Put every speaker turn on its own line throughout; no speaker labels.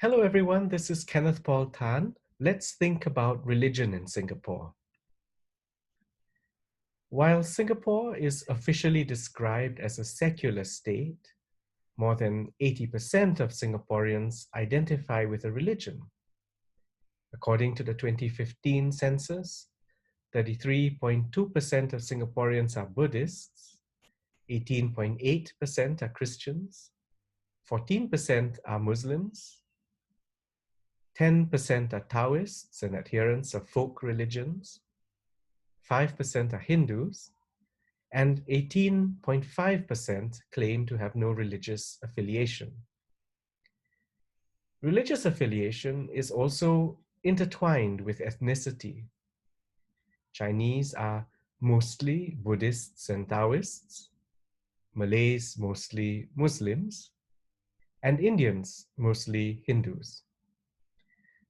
Hello everyone, this is Kenneth Paul Tan. Let's think about religion in Singapore. While Singapore is officially described as a secular state, more than 80% of Singaporeans identify with a religion. According to the 2015 census, 33.2% of Singaporeans are Buddhists, 18.8% are Christians, 14% are Muslims, 10% are Taoists and adherents of folk religions, 5% are Hindus, and 18.5% claim to have no religious affiliation. Religious affiliation is also intertwined with ethnicity. Chinese are mostly Buddhists and Taoists, Malays mostly Muslims, and Indians mostly Hindus.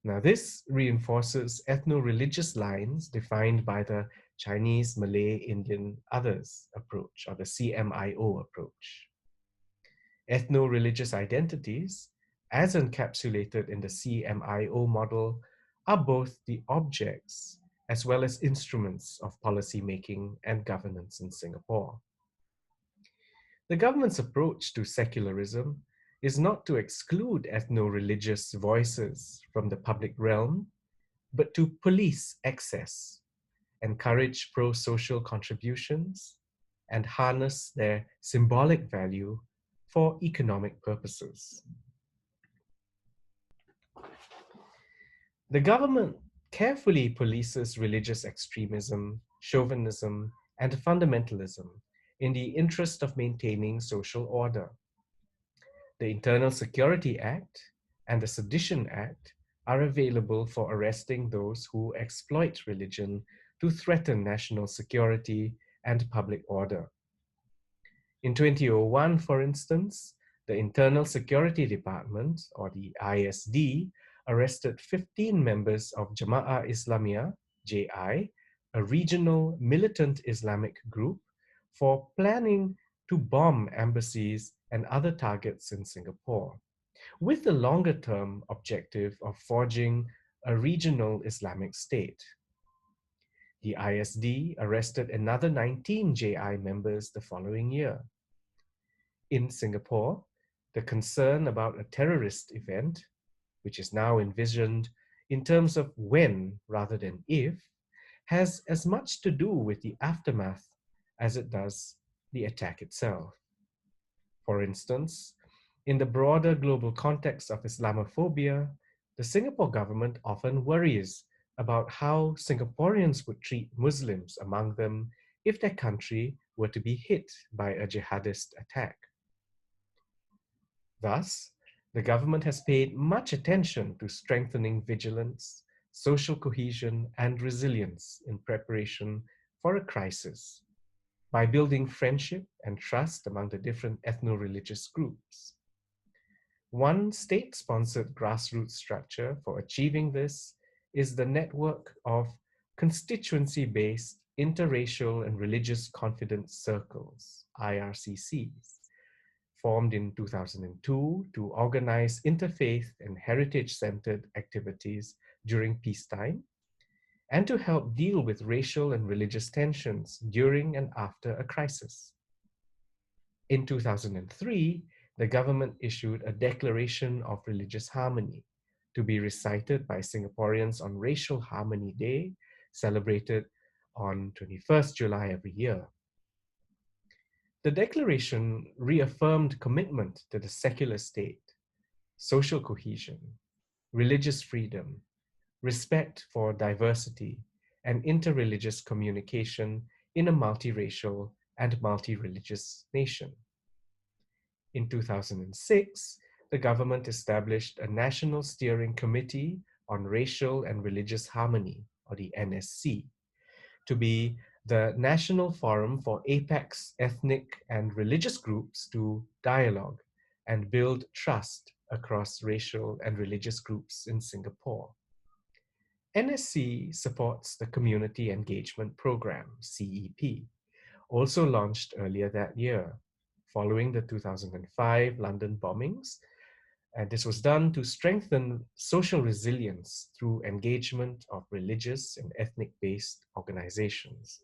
Now, this reinforces ethno-religious lines defined by the Chinese, Malay, Indian, others approach, or the CMIO approach. Ethno-religious identities, as encapsulated in the CMIO model, are both the objects as well as instruments of policy making and governance in Singapore. The government's approach to secularism is not to exclude ethno-religious voices from the public realm, but to police access, encourage pro-social contributions, and harness their symbolic value for economic purposes. The government carefully polices religious extremism, chauvinism, and fundamentalism in the interest of maintaining social order. The Internal Security Act and the Sedition Act are available for arresting those who exploit religion to threaten national security and public order. In 2001, for instance, the Internal Security Department, or the ISD, arrested 15 members of Jama'ah Islamiyah, JI, a regional militant Islamic group, for planning to bomb embassies and other targets in Singapore, with the longer-term objective of forging a regional Islamic state. The ISD arrested another 19 JI members the following year. In Singapore, the concern about a terrorist event, which is now envisioned in terms of when rather than if, has as much to do with the aftermath as it does the attack itself. For instance, in the broader global context of Islamophobia, the Singapore government often worries about how Singaporeans would treat Muslims among them if their country were to be hit by a jihadist attack. Thus, the government has paid much attention to strengthening vigilance, social cohesion, and resilience in preparation for a crisis by building friendship and trust among the different ethno-religious groups. One state-sponsored grassroots structure for achieving this is the network of constituency-based interracial and religious confidence circles, IRCCs, formed in 2002 to organize interfaith and heritage-centered activities during peacetime, and to help deal with racial and religious tensions during and after a crisis. In 2003, the government issued a Declaration of Religious Harmony to be recited by Singaporeans on Racial Harmony Day, celebrated on 21st July every year. The declaration reaffirmed commitment to the secular state, social cohesion, religious freedom, respect for diversity, and interreligious communication in a multiracial and multi-religious nation. In 2006, the government established a National Steering Committee on Racial and Religious Harmony, or the NSC, to be the national forum for APEC's ethnic and religious groups to dialogue and build trust across racial and religious groups in Singapore. NSC supports the Community Engagement Program, CEP, also launched earlier that year, following the 2005 London bombings, And this was done to strengthen social resilience through engagement of religious and ethnic-based organizations.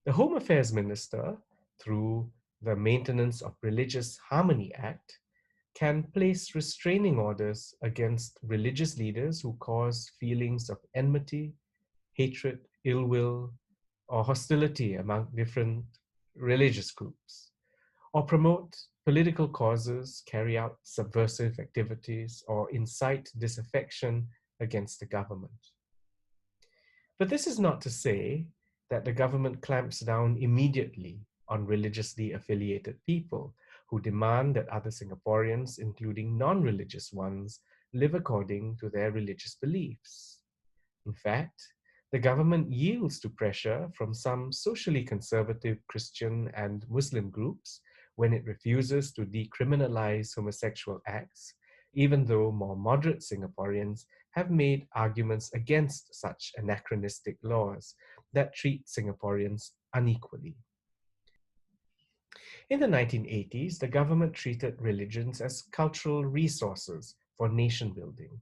The Home Affairs Minister, through the Maintenance of Religious Harmony Act, can place restraining orders against religious leaders who cause feelings of enmity, hatred, ill will, or hostility among different religious groups, or promote political causes, carry out subversive activities, or incite disaffection against the government. But this is not to say that the government clamps down immediately on religiously affiliated people who demand that other Singaporeans, including non-religious ones, live according to their religious beliefs. In fact, the government yields to pressure from some socially conservative Christian and Muslim groups when it refuses to decriminalize homosexual acts, even though more moderate Singaporeans have made arguments against such anachronistic laws that treat Singaporeans unequally. In the 1980s, the government treated religions as cultural resources for nation building,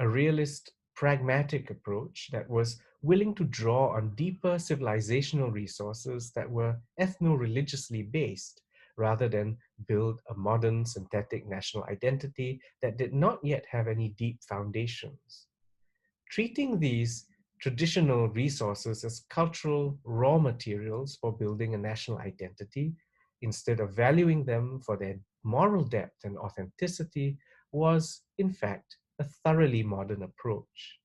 a realist, pragmatic approach that was willing to draw on deeper civilizational resources that were ethno-religiously based, rather than build a modern synthetic national identity that did not yet have any deep foundations. Treating these traditional resources as cultural raw materials for building a national identity, instead of valuing them for their moral depth and authenticity, was, in fact, a thoroughly modern approach.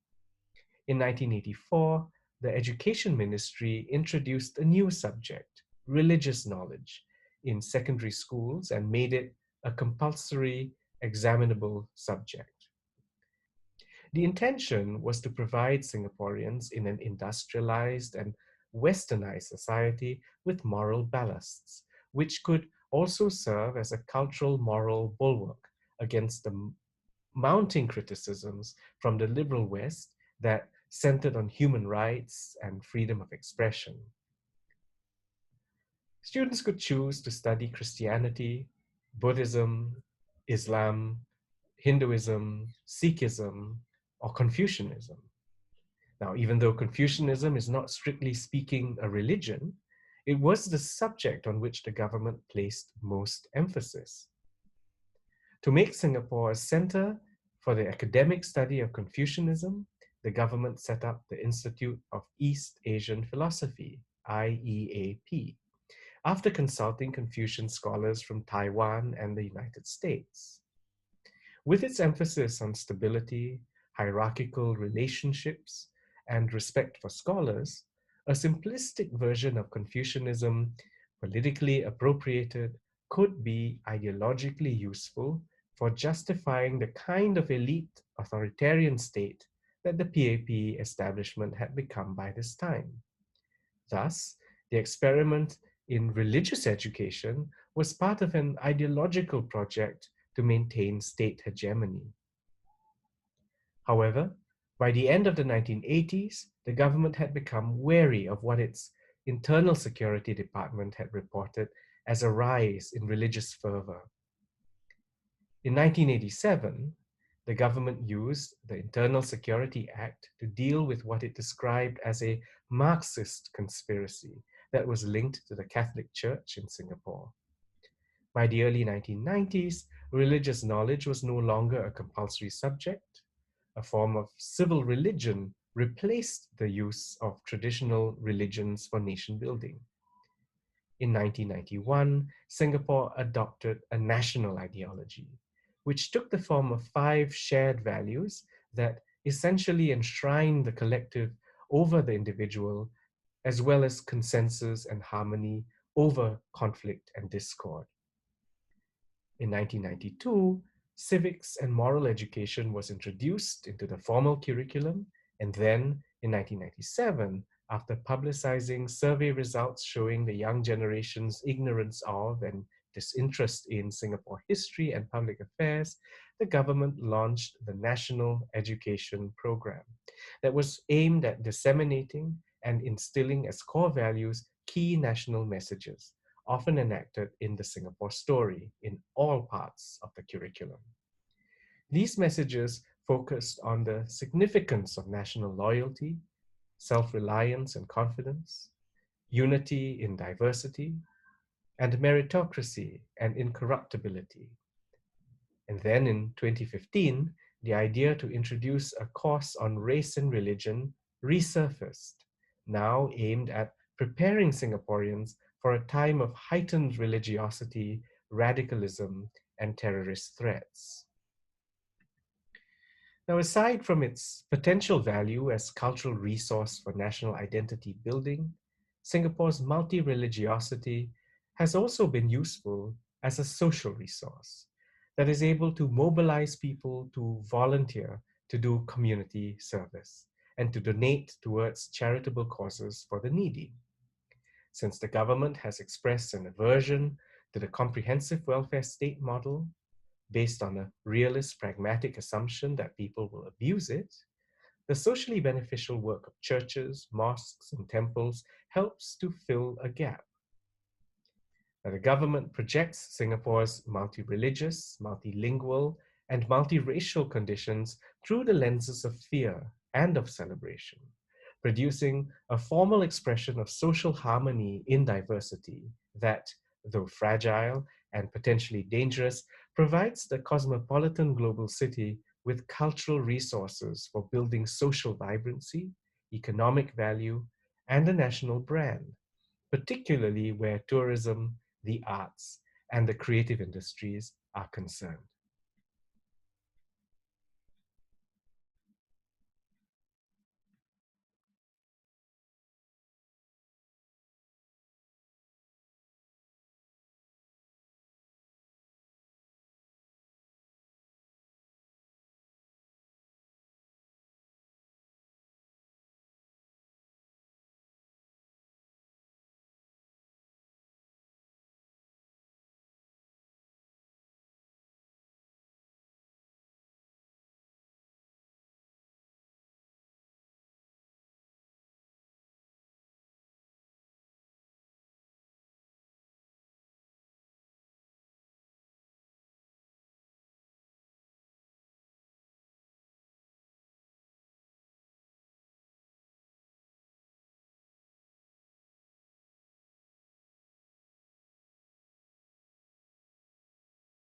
In 1984, the Education Ministry introduced a new subject, religious knowledge, in secondary schools and made it a compulsory, examinable subject. The intention was to provide Singaporeans in an industrialized and westernized society with moral ballasts, which could also serve as a cultural moral bulwark against the mounting criticisms from the liberal West that centered on human rights and freedom of expression. Students could choose to study Christianity, Buddhism, Islam, Hinduism, Sikhism, or Confucianism. Now, even though Confucianism is not strictly speaking a religion, it was the subject on which the government placed most emphasis. To make Singapore a center for the academic study of Confucianism, the government set up the Institute of East Asian Philosophy, IEAP, after consulting Confucian scholars from Taiwan and the United States. With its emphasis on stability, hierarchical relationships, and respect for scholars, a simplistic version of Confucianism, politically appropriated, could be ideologically useful for justifying the kind of elite authoritarian state that the PAP establishment had become by this time. Thus, the experiment in religious education was part of an ideological project to maintain state hegemony. However, by the end of the 1980s, the government had become wary of what its internal security department had reported as a rise in religious fervor. In 1987, the government used the Internal Security Act to deal with what it described as a Marxist conspiracy that was linked to the Catholic Church in Singapore. By the early 1990s, religious knowledge was no longer a compulsory subject. A form of civil religion replaced the use of traditional religions for nation building. In 1991, Singapore adopted a national ideology, which took the form of 5 shared values that essentially enshrine the collective over the individual, as well as consensus and harmony over conflict and discord. In 1992, civics and moral education was introduced into the formal curriculum, and then in 1997, after publicizing survey results showing the young generation's ignorance of and disinterest in Singapore history and public affairs, the government launched the National Education Program that was aimed at disseminating and instilling as core values key national messages, often enacted in the Singapore story in all parts of the curriculum. These messages focused on the significance of national loyalty, self-reliance and confidence, unity in diversity, and meritocracy and incorruptibility. And then in 2015, the idea to introduce a course on race and religion resurfaced, now aimed at preparing Singaporeans for a time of heightened religiosity, radicalism, and terrorist threats. Now, aside from its potential value as cultural resource for national identity building, Singapore's multi-religiosity has also been useful as a social resource that is able to mobilize people to volunteer to do community service and to donate towards charitable causes for the needy. Since the government has expressed an aversion to the comprehensive welfare state model, based on a realist, pragmatic assumption that people will abuse it, the socially beneficial work of churches, mosques, and temples helps to fill a gap. Now, the government projects Singapore's multi-religious, multilingual, and multiracial conditions through the lenses of fear and of celebration, producing a formal expression of social harmony in diversity that, though fragile and potentially dangerous, provides the cosmopolitan global city with cultural resources for building social vibrancy, economic value, and a national brand, particularly where tourism, the arts, and the creative industries are concerned.